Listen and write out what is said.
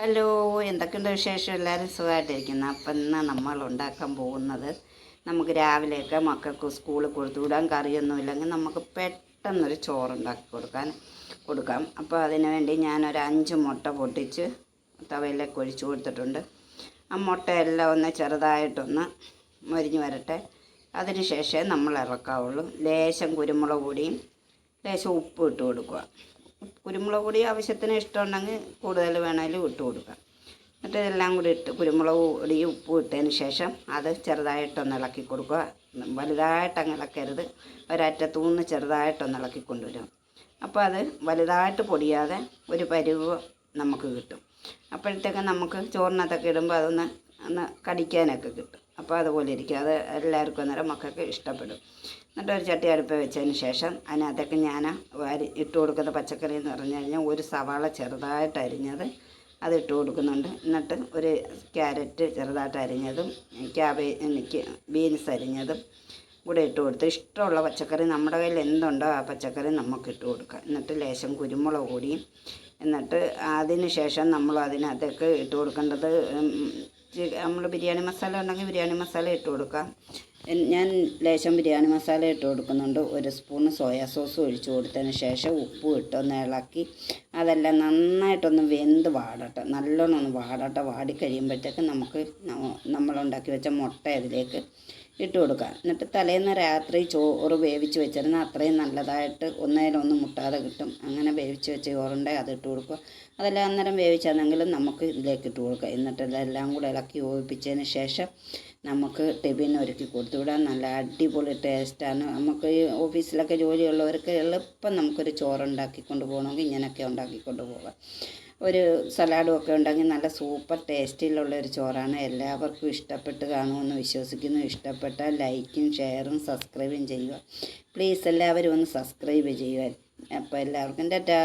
Hello, എന്തൊക്കെയുണ്ട് വിശേഷം? എല്ലാവരും സുഖമായിട്ടിരിക്കുന്നു. അപ്പം ഇന്ന് നമ്മൾ ഉണ്ടാക്കാൻ പോകുന്നത്, നമുക്ക് രാവിലെയൊക്കെ മക്കൾക്ക് സ്കൂളിൽ കൊടുത്തു വിടാൻ കറിയൊന്നുമില്ലെങ്കിൽ നമുക്ക് പെട്ടെന്നൊരു ചോറുണ്ടാക്കി കൊടുക്കാം. അപ്പോൾ അതിന് വേണ്ടി ഞാനൊരു 5 മുട്ട പൊട്ടിച്ച് തവയിലേക്ക് ഒഴിച്ചു കൊടുത്തിട്ടുണ്ട്. ആ മുട്ടയെല്ലാം ഒന്ന് ചെറുതായിട്ടൊന്ന് മൊരിഞ്ഞ് വരട്ടെ. അതിന് ശേഷം നമ്മൾ ഇറക്കാവുള്ളൂ. ലേശം കുരുമുളക് പൊടിയും ലേശം ഉപ്പ് ഇട്ട് കൊടുക്കുക. കുരുമുളക് പൊടി ആവശ്യത്തിന് ഇഷ്ടമുണ്ടെങ്കിൽ കൂടുതൽ വേണമെങ്കിലും ഇട്ട് കൊടുക്കാം. എന്നിട്ട് ഇതെല്ലാം കൂടി ഇട്ട് കുരുമുളക് പൊടിയും ഉപ്പും ഇട്ടതിന് ശേഷം അത് ചെറുതായിട്ടൊന്ന് ഇളക്കി കൊടുക്കുക. വലുതായിട്ടങ്ങ് ഇളക്കരുത്, ഒരറ്റത്തൂന്ന് ചെറുതായിട്ടൊന്ന് ഇളക്കി കൊണ്ടുവരും. അപ്പോൾ അത് വലുതായിട്ട് പൊടിയാതെ ഒരു പരുവ് നമുക്ക് കിട്ടും. അപ്പോഴത്തേക്ക് നമുക്ക് ചോറിനകത്തൊക്കെ ഇടുമ്പോൾ അതൊന്ന് കടിക്കാനൊക്കെ കിട്ടും. അപ്പോൾ അതുപോലെ ഇരിക്കും. അത് എല്ലാവർക്കും അന്നേരം മക്കൾക്ക് ഇഷ്ടപ്പെടും. എന്നിട്ട് ഒരു ചട്ടി അടുപ്പ് വെച്ചതിന് ശേഷം അതിനകത്തേക്ക് ഞാൻ ഇട്ട് കൊടുക്കുന്ന പച്ചക്കറി എന്ന് പറഞ്ഞു കഴിഞ്ഞാൽ ഒരു സവാള ചെറുതായിട്ട് അരിഞ്ഞത് അത് ഇട്ട് കൊടുക്കുന്നുണ്ട്. എന്നിട്ട് ഒരു ക്യാരറ്റ് ചെറുതായിട്ട് അരിഞ്ഞതും ബീൻസ് അരിഞ്ഞതും കൂടെ ഇട്ട് കൊടുത്ത് ഇഷ്ടമുള്ള പച്ചക്കറി നമ്മുടെ കയ്യിൽ എന്തുണ്ടോ ആ പച്ചക്കറി നമുക്ക് ഇട്ട് കൊടുക്കാം. എന്നിട്ട് ലേശം കുരുമുളക് പൊടിയും, എന്നിട്ട് അതിന് ശേഷം നമ്മൾ അതിനകത്തേക്ക് ഇട്ട് കൊടുക്കേണ്ടത്, നമ്മൾ ബിരിയാണി മസാല ഉണ്ടെങ്കിൽ ബിരിയാണി മസാല ഇട്ട് കൊടുക്കാം. ഞാൻ ലേശം ബിരിയാണി മസാല ഇട്ട് കൊടുക്കുന്നുണ്ട്. 1 സ്പൂണ് സോയാ സോസ് ഒഴിച്ച് കൊടുത്തതിന് ശേഷം ഉപ്പും ഇട്ടൊന്ന് ഇളക്കി അതെല്ലാം നന്നായിട്ടൊന്ന് വെന്ത് വാടട്ടെ, നല്ലോണം ഒന്ന് വാടട്ടെ. വാടിക്കഴിയുമ്പോഴത്തേക്ക് നമുക്ക് നമ്മളുണ്ടാക്കി വെച്ച മുട്ട അതിലേക്ക് ഇട്ട് കൊടുക്കാം. എന്നിട്ട് തലേന്ന് രാത്രി ചോറ് വേവിച്ച് വെച്ചിരുന്ന അത്രയും നല്ലതായിട്ട് ഒന്നേലൊന്നും മുട്ടാതെ കിട്ടും. അങ്ങനെ വേവിച്ച് വെച്ച ചോറുണ്ടെങ്കിൽ അത് ഇട്ട് കൊടുക്കുക. അതെല്ലാം അന്നേരം വേവിച്ചാണെങ്കിലും നമുക്ക് ഇതിലേക്ക് ഇട്ട് കൊടുക്കുക. എന്നിട്ട് ഇതെല്ലാം കൂടെ ഇളക്കി യോജിപ്പിച്ചതിന് ശേഷം നമുക്ക് ടിഫിൻ ഒരുക്കി കൊടുത്തുവിടാം. നല്ല അടിപൊളി ടേസ്റ്റാണ്. നമുക്ക് ഈ ഓഫീസിലൊക്കെ ജോലിയുള്ളവർക്ക് എളുപ്പം നമുക്കൊരു ചോറുണ്ടാക്കി കൊണ്ടുപോകണമെങ്കിൽ ഇങ്ങനെയൊക്കെ ഉണ്ടാക്കിക്കൊണ്ട് പോകാം. ഒരു സലാഡും ഒക്കെ ഉണ്ടെങ്കിൽ നല്ല സൂപ്പർ ടേസ്റ്റിലുള്ളൊരു ചോറാണ്. എല്ലാവർക്കും ഇഷ്ടപ്പെട്ട് കാണുമെന്ന് വിശ്വസിക്കുന്നു. ഇഷ്ടപ്പെട്ടാൽ ലൈക്കും ഷെയറും സബ്സ്ക്രൈബും ചെയ്യുക. പ്ലീസ് എല്ലാവരും ഒന്ന് സബ്സ്ക്രൈബ് ചെയ്യുക. അപ്പോൾ എല്ലാവർക്കും ടാറ്റാ.